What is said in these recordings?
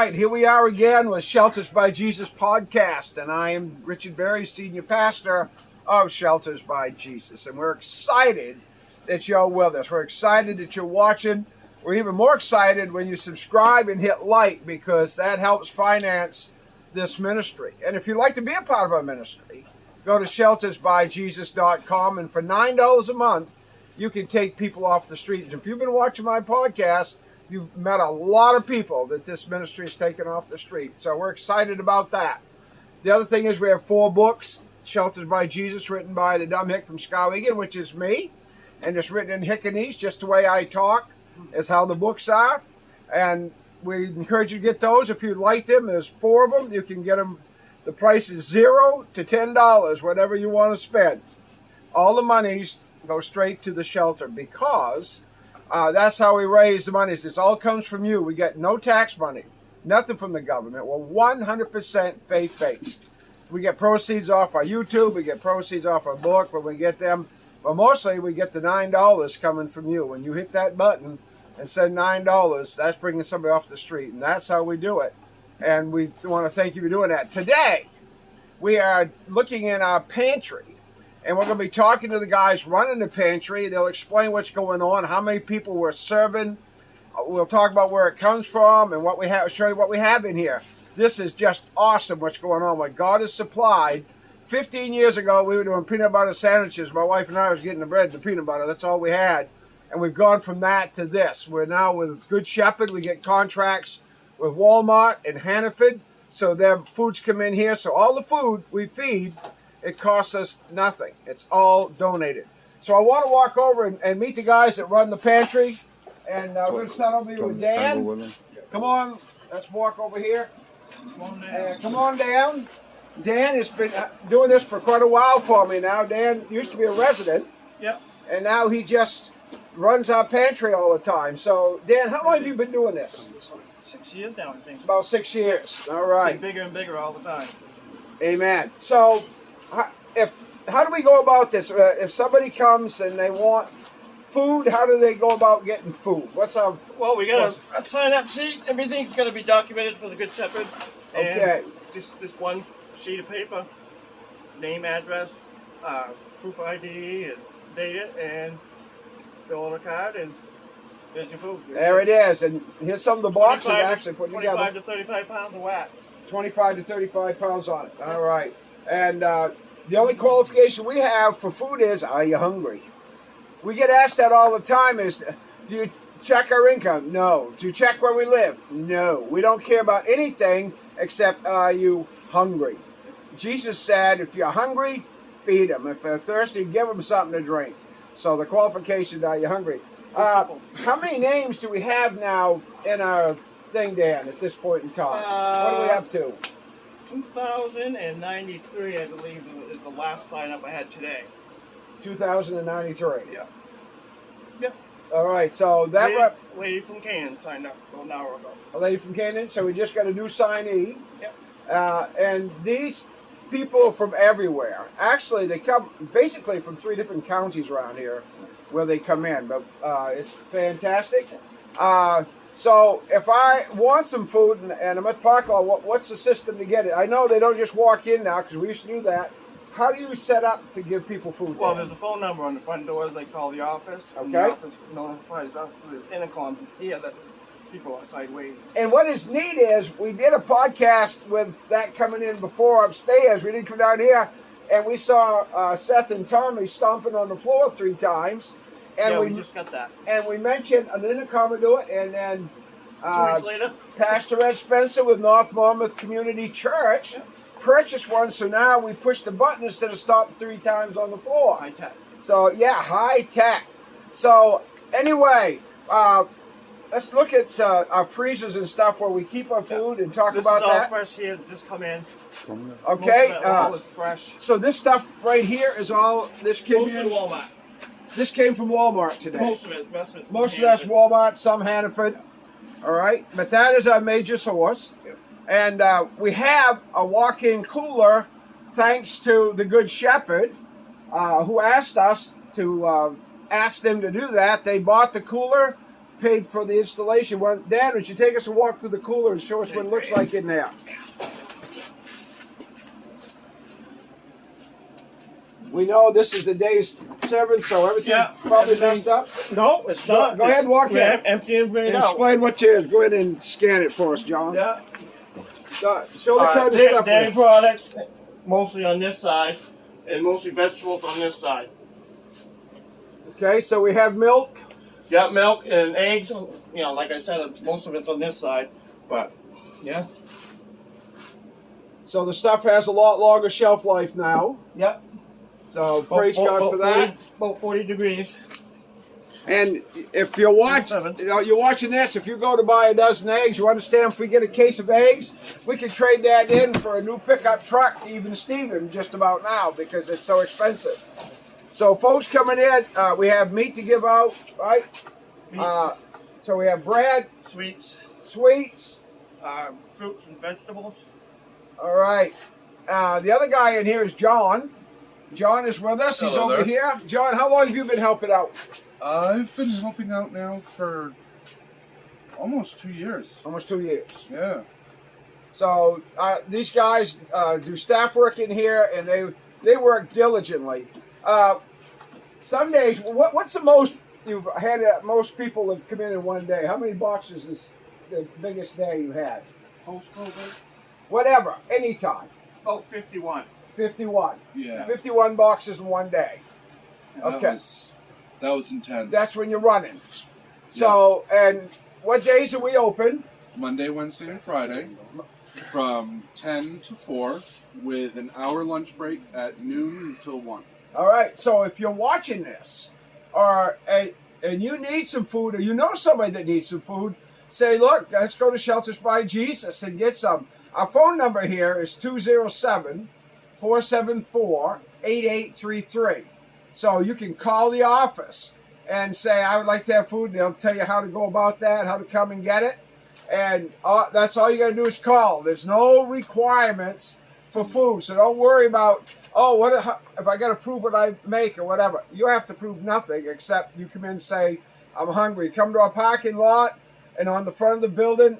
right, here we are again with Shelters by Jesus podcast, and I am Richard Berry, Senior Pastor of Shelters by Jesus, and we're excited that you're with us. We're excited that you're watching. We're even more excited when you subscribe and hit like, because that helps finance this ministry. And if you'd like to be a part of our ministry, go to sheltersbyjesus.com, and for $9 a month, you can take people off the streets. If you've been watching my podcast, you've met a lot of people that this ministry has taken off the street. So we're excited about that. The other thing is we have 4 books, Shelters by Jesus, written by the dumb hick from Skowhegan, which is me. And it's written in Hickanese, just the way I talk is how the books are. And we encourage you to get those if you'd like them. There's 4 of them. You can get them. The price is $0 to $10, whatever you want to spend. All the monies go straight to the shelter, because that's how we raise the money. This all comes from you. We get no tax money, nothing from the government. We're 100% faith-based. We get proceeds off our YouTube. We get proceeds off our book when we get them. But mostly we get the $9 coming from you. When you hit that button and send $9, that's bringing somebody off the street. And that's how we do it. And we want to thank you for doing that. Today, we are looking in our pantry. And we're going to be talking to the guys running the pantry. They'll explain what's going on, how many people we're serving. We'll talk about where it comes from and what we have. Show you what we have in here. This is just awesome what's going on. What God has supplied. 15 years ago, we were doing peanut butter sandwiches. My wife and I was getting the bread and the peanut butter. That's all we had. And we've gone from that to this. We're now with Good Shepherd. We get contracts with Walmart and Hannaford. So their foods come in here. So all the food we feed, it costs us nothing. It's all donated. So I want to walk over and meet the guys that run the pantry. And we're going to start over here with Dan. Come on, let's walk over here. Come on down. Dan has been doing this for quite a while for me now. Dan used to be a resident. Yep. And now he just runs our pantry all the time. So, Dan, how long have you been doing this? 6 years now, I think. About 6 years. All right. Getting bigger and bigger all the time. Amen. So, how do we go about this? If somebody comes and they want food, how do they go about getting food? Well, we got a sign-up sheet. Everything's got to be documented for the Good Shepherd. Okay. And just this one sheet of paper, name, address, proof of ID, and date it, and fill out a card, and there's your food. There it is. And here's some of the boxes actually put together. 25 to 35 pounds of whack. 25 to 35 pounds on it. All right. And the only qualification we have for food is, are you hungry? We get asked that all the time is, do you check our income? No. Do you check where we live? No. We don't care about anything except, are you hungry? Jesus said, if you're hungry, feed them. If they're thirsty, give them something to drink. So the qualifications, are you hungry? How many names do we have now in our thing, Dan, at this point in time? What are we up to? 2,093, I believe, is the last sign-up I had today. 2,093. Yeah. Yep. All right, so that lady from Canaan signed up about an hour ago. A lady from Canaan. So we just got a new signee. Yep. And these people from everywhere. Actually, they come basically from 3 different counties around here where they come in. But it's fantastic. So if I want some food and I'm at Park Law, what's the system to get it? I know they don't just walk in now because we used to do that. How do you set up to give people food? Well, there's a phone number on the front doors. They call the office. Okay. And the office notifies us through the intercom here that there's people outside waiting. And what is neat is we did a podcast with that coming in before upstairs. We didn't come down here. And we saw Seth and Tommy stomping on the floor 3 times. And we just got that. And we mentioned an intercom to do it. And then 2 weeks later, Pastor Ed Spencer with North Monmouth Community Church purchased one. So now we push the button instead of stopping 3 times on the floor. High tech. So, yeah, high tech. So, anyway, let's look at our freezers and stuff where we keep our food and talk about that. This is all fresh here. Just come in. Okay. All is fresh. So this stuff right here is all this came Mostly in. Walmart. This came from Walmart today. Most of it. Most of that's Walmart. Some Hannaford. All right, but that is our major source. Yep. And we have a walk-in cooler, thanks to the Good Shepherd, who asked us to ask them to do that. They bought the cooler, paid for the installation. Well, Dan, would you take us a walk through the cooler and show us what it looks like in there? We know this is the day's service, so everything's probably messed up. No, it's not. Go ahead and walk in. Empty and bring it And out. explain what you is. Go ahead and scan it for us, John. Yeah. Show the kind of stuff. Dairy products, mostly on this side, and mostly vegetables on this side. Okay, so we have milk. Got milk and eggs. You know, like I said, most of it's on this side, but yeah. So the stuff has a lot longer shelf life now. Yep. So praise God for that. About 40 degrees. And if you're watching, you're watching this, if you go to buy a dozen eggs, you understand if we get a case of eggs, we can trade that in for a new pickup truck, even Steven, just about now, because it's so expensive. So folks coming in, we have meat to give out, right? So we have bread, sweets, fruits and vegetables. All right. The other guy in here is John. John is with us. He's Hello over there. here. John, how long have you been helping out? I've been helping out now for almost 2 years. Almost 2 years. Yeah. So these guys do staff work in here, and they work diligently. Some days, what's the most you've had? Most people have come in one day. How many boxes is the biggest day you had? Post-COVID? Whatever, anytime. Oh, 51. 51. Yeah. 51 boxes in one day. Okay. That was intense. That's when you're running. So, and what days are we open? Monday, Wednesday, and Friday from 10 to 4 with an hour lunch break at noon until 1. All right. So if you're watching this and you need some food or you know somebody that needs some food, say, look, let's go to Shelters by Jesus and get some. Our phone number here is 207-474-8833. So you can call the office and say, I would like to have food. And they'll tell you how to go about that, how to come and get it. And that's all you got to do is call. There's no requirements for food. So don't worry about, what if I got to prove what I make or whatever. You have to prove nothing except you come in and say, I'm hungry. Come to our parking lot and on the front of the building.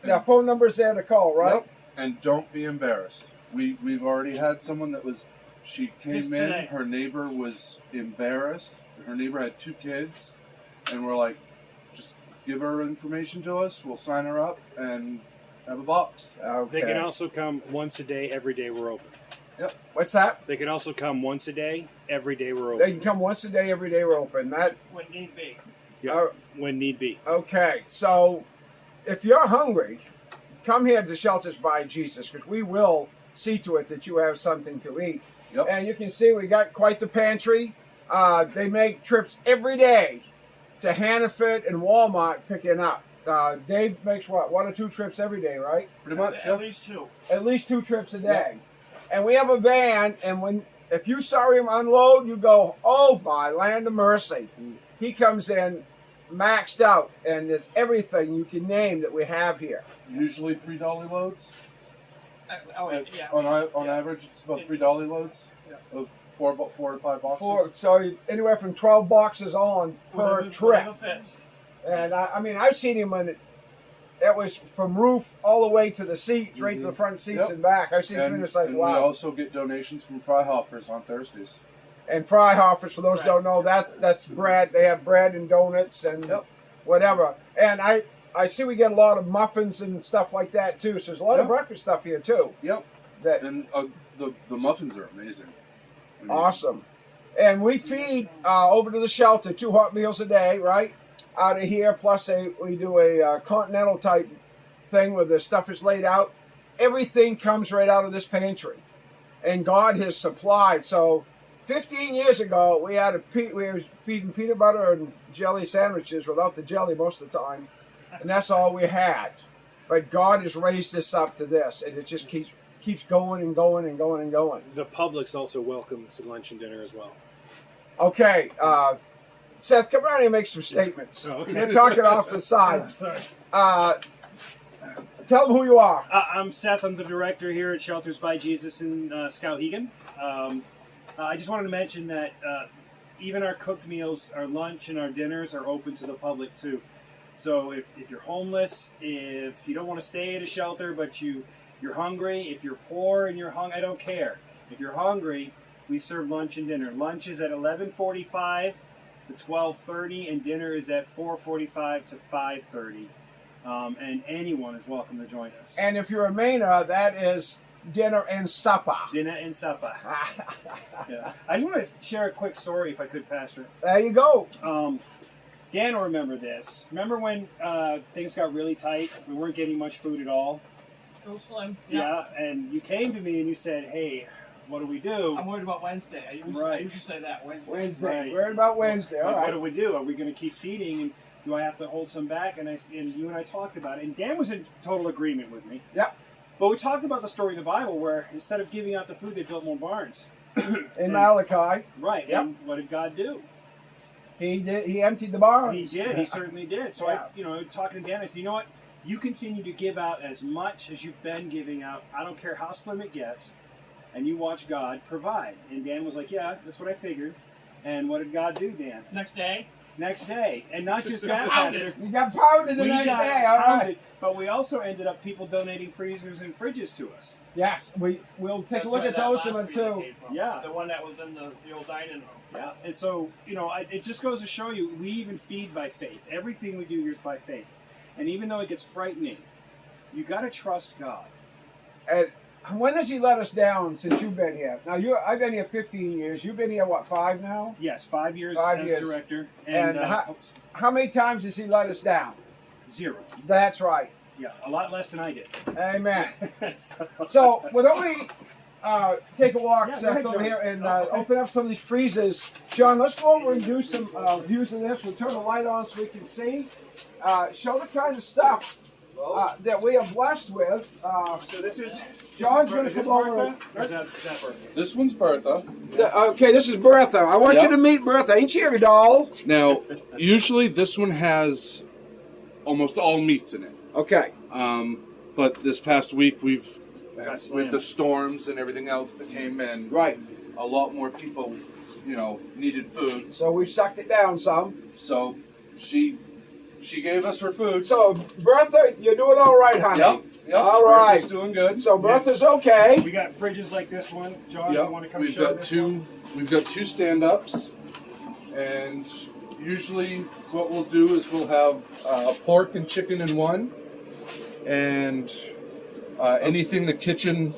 Now, phone number's there to call, right? Yep. And don't be embarrassed. We've already had someone that was, she came in, her neighbor was embarrassed. Her neighbor had 2 kids, and we're like, just give her information to us, we'll sign her up, and have a box. Okay. They can also come once a day, every day we're open. Yep. What's that? They can also come once a day, every day we're They open. can come once a day, every day we're open. That When need be. Yeah, when need be. Okay, so if you're hungry, come here to Shelters by Jesus, because we will see to it that you have something to eat. Yep. And you can see we got quite the pantry. They make trips every day to Hannaford and Walmart picking up. Dave makes what, 1 or 2 trips every day, right? Pretty much. At least 2. At least 2 trips a day. And we have a van, and if you saw him unload, you go, oh my land of mercy. He comes in maxed out, and there's everything you can name that we have here. Usually 3 dolly loads. Yeah. On average, it's about 3 dolly loads of 4 to 5 boxes. So anywhere from 12 boxes on per trip. Whatever fits. And I mean, I've seen him when it was from roof all the way to the seats, right to the front seats and back. I've seen him, it's like, and wow. we also get donations from Freihoffers on Thursdays. And Freihoffers, for those who don't know, that's bread. They have bread and donuts and whatever. And I see we get a lot of muffins and stuff like that too. So there's a lot of breakfast stuff here too. Yep. And the muffins are amazing. I mean, Awesome. And we feed over to the shelter 2 hot meals a day, right? Out of here, plus we do a continental type thing where the stuff is laid out. Everything comes right out of this pantry, and God has supplied. So, 15 years ago, we were feeding peanut butter and jelly sandwiches without the jelly most of the time, and that's all we had. But God has raised this up to this, and it just keeps going and going and going and going. The public's also welcome to lunch and dinner as well. Okay, Seth, come around here and make some statements. Oh, okay. You're talking off the side. Sorry. Tell them who you are. I'm Seth. I'm the director here at Shelters by Jesus in Skowhegan. I just wanted to mention that even our cooked meals, our lunch and our dinners are open to the public too. So if you're homeless, if you don't want to stay at a shelter, but you're hungry, if you're poor and you're hungry, I don't care. If you're hungry, we serve lunch and dinner. Lunch is at 11:45 to 12:30, and dinner is at 4:45 to 5:30. And anyone is welcome to join us. And if you're a Mainer, that is dinner and supper. Dinner and supper. Yeah. I just want to share a quick story, if I could, Pastor. There you go. Dan will remember this. Remember when things got really tight? We weren't getting much food at all. A little slim. Yeah, and you came to me and you said, "Hey, what do we do?" I'm worried about Wednesday. I usually say that Wednesday. Wednesday. Right. Worried about Wednesday. All Like, right. what do we do? Are we going to keep feeding? And do I have to hold some back? And you and I talked about it. And Dan was in total agreement with me. Yep. But we talked about the story in the Bible where instead of giving out the food, they built more barns. In Malachi, Right. Yep. And what did God do? he did. He emptied the barns. He did. He certainly did. So Yeah. talking to Dan, I said, you know what? You continue to give out as much as you've been giving out. I don't care how slim it gets, and you watch God provide. And Dan was like, "Yeah, that's what I figured." And what did God do, Dan? Next day. Next day, and not just that, Pounded. Pastor. You got pounded the We next got day. All pounded, right. but we also ended up people donating freezers and fridges to us. Yes, we'll take That's a look where at that those last one freezer too. came from. Yeah. The one that was in the old dining room. Yeah, and so it just goes to show you, we even feed by faith. Everything we do here is by faith, and even though it gets frightening, you got to trust God. And when has he let us down since you've been here? Now I've been here 15 years. You've been here what, 5 now? Yes, 5 years 5 as years. director, And how many times has he let us down? 0. That's right. Yeah, a lot less than I did. Amen. So, why don't we take a walk, Yeah, go Seth, ahead, over John. here and Okay. open up some of these freezers. John, let's go over and do some views of this. We'll turn the light on so we can see. Show the kind of stuff that we are blessed with. So this is John's going is to this come over. Bertha? Or is that Bertha? This one's Bertha. Okay, this is Bertha. I want you Yep. to meet Bertha. Ain't she a doll? Now, usually this one has almost all meats in it. Okay. But this past week Got with slammed. the storms and everything else that came in, Right. a lot more people, needed food. So we sucked it down some. So she gave us her food. So, Bertha, you're doing all right, honey. Yep. All Bertha's right. doing good. So, Bertha's okay. We got fridges like this one. John, Yep. you want to come We've show got this two. one? We've got 2 stand-ups, and usually what we'll do is we'll have pork and chicken in one, and anything the kitchen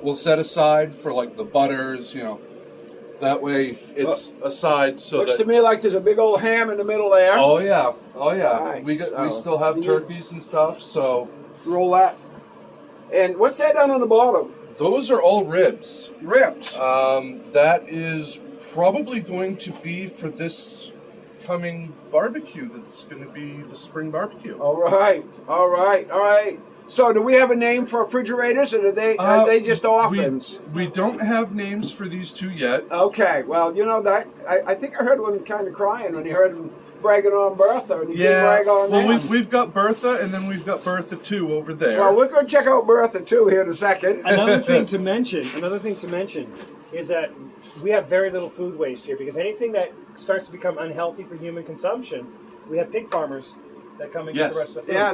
will set aside for like the butters, that way it's aside so Looks that. to me like there's a big old ham in the middle there. Oh yeah, Right, we so- still have turkeys and stuff, so Roll that. And what's that down on the bottom? those are all ribs. Ribs. That is probably going to be for this coming barbecue. That's going to be the spring barbecue. All right. All right. All right. So, do we have a name for refrigerators, or are they just orphans? We don't have names for these 2 yet. Okay. Well, that I think I heard one kind of crying when he heard him bragging on Bertha, and he didn't brag on well, them. we've got Bertha, and then we've got Bertha 2 over there. Well, we're going to check out Bertha too here in a second. Another thing to mention is that we have very little food waste here, because anything that starts to become unhealthy for human consumption, we have pig farmers that come and get the rest of the food. Yeah,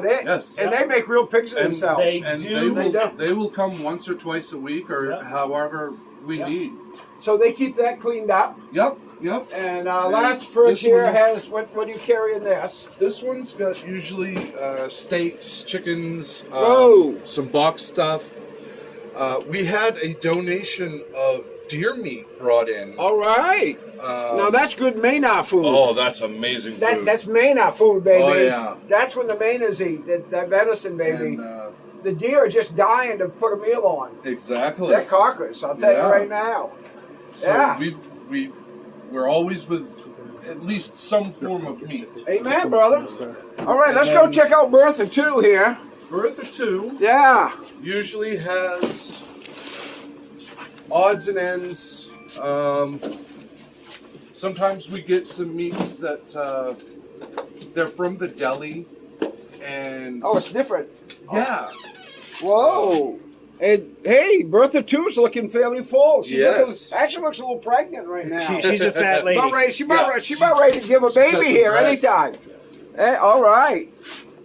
they make real pigs of And themselves. they and do. they will come once or twice a week, or Yep. however we Yep. need. So they keep that cleaned up. Yep. And last fridge this here one- has what do you carry in this? This one's got usually steaks, chickens, Whoa. some box stuff. We had a donation of deer meat brought in. All right. Now that's good Maynard food. Oh, that's amazing food. That's Maynard food, baby. Oh, yeah. That's when the Mainers eat that venison, baby. And, The deer are just dying to put a meal on. exactly. They're carcass, I'll tell Yeah. you right now. So Yeah. we're always with at least some form of meat. Amen, brother. All right, And let's go then- check out Bertha too here. Bertha 2 Yeah. usually has odds and ends. Sometimes we get some meats that they're from the deli, and Oh, it's different. yeah, Whoa. And hey, Bertha too's looking fairly full. She Yes. actually looks a little pregnant right now. She's a fat lady. About ready, she about Yeah, ready to give a baby she's here right. anytime. Hey, all right.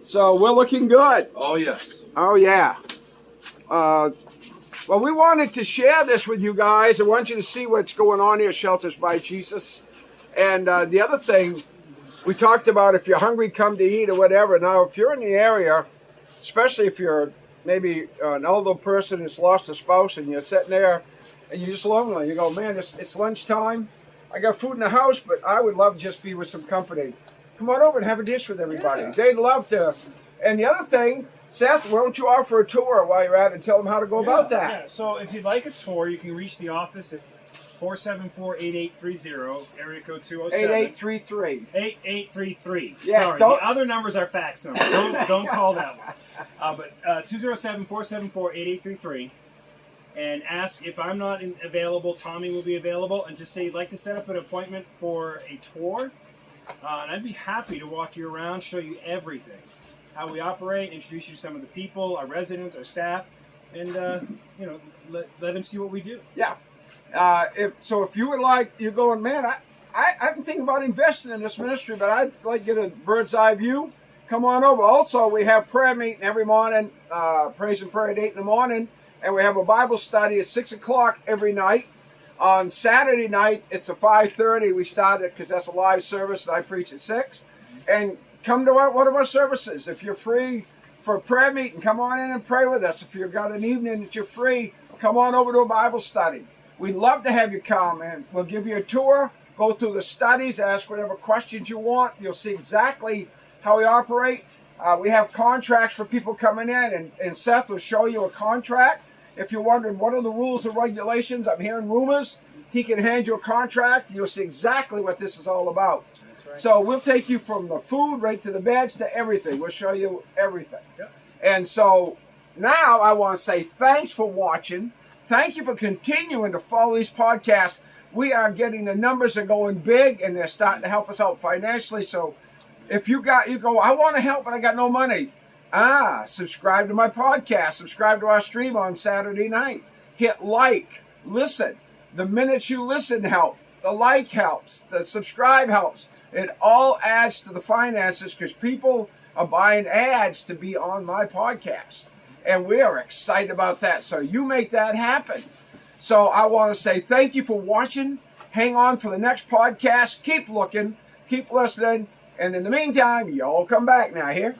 So we're looking good. Oh yes. Oh, yeah. Well, we wanted to share this with you guys. I want you to see what's going on here at Shelters by Jesus. And the other thing, we talked about if you're hungry, come to eat or whatever. Now, if you're in the area, especially if you're maybe an older person who's lost a spouse and you're sitting there and you're just lonely, you go, man, it's lunchtime. I got food in the house, but I would love to just be with some company. Come on over and have a dish with everybody. Yeah. They'd love to. And the other thing, Seth, why don't you offer a tour while you're at it and tell them how to go about that? Yeah, so if you'd like a tour, you can reach the office at 474-8830, area code 207. 8833. 8833. Yes, Sorry, don't- the other numbers are fax numbers. Don't call that one. But 207-474-8833. And ask if I'm not available, Tommy will be available, and just say you'd like to set up an appointment for a tour. And I'd be happy to walk you around, show you everything. How we operate, introduce you to some of the people, our residents, our staff, and let them see what we do. Yeah. If you would like, you're going, man, I've been thinking about investing in this ministry, but I'd like to get a bird's eye view. Come on over. Also, we have prayer meeting every morning, praise and prayer at 8 in the morning, and we have a Bible study at 6 o'clock every night. On Saturday night, it's at 5:30. We start it because that's a live service, and I preach at 6. And come to one of our services. If you're free for a prayer meeting, come on in and pray with us. If you've got an evening that you're free, come on over to a Bible study. We'd love to have you come, and we'll give you a tour, go through the studies, ask whatever questions you want. You'll see exactly how we operate. We have contracts for people coming in, and Seth will show you a contract. If you're wondering what are the rules and regulations, I'm hearing rumors. He can hand you a contract. You'll see exactly what this is all about. That's right. So we'll take you from the food right to the beds to everything. We'll show you everything. Yep. And so now I want to say thanks for watching. Thank you for continuing to follow these podcasts. We are getting, the numbers are going big, and they're starting to help us out financially. So if you go, I want to help, but I got no money. Subscribe to my podcast. Subscribe to our stream on Saturday night. Hit like. Listen. The minutes you listen help. The like helps. The subscribe helps. It all adds to the finances because people are buying ads to be on my podcast. And we are excited about that. So you make that happen. So I want to say thank you for watching. Hang on for the next podcast. Keep looking. Keep listening. And in the meantime, y'all come back now here.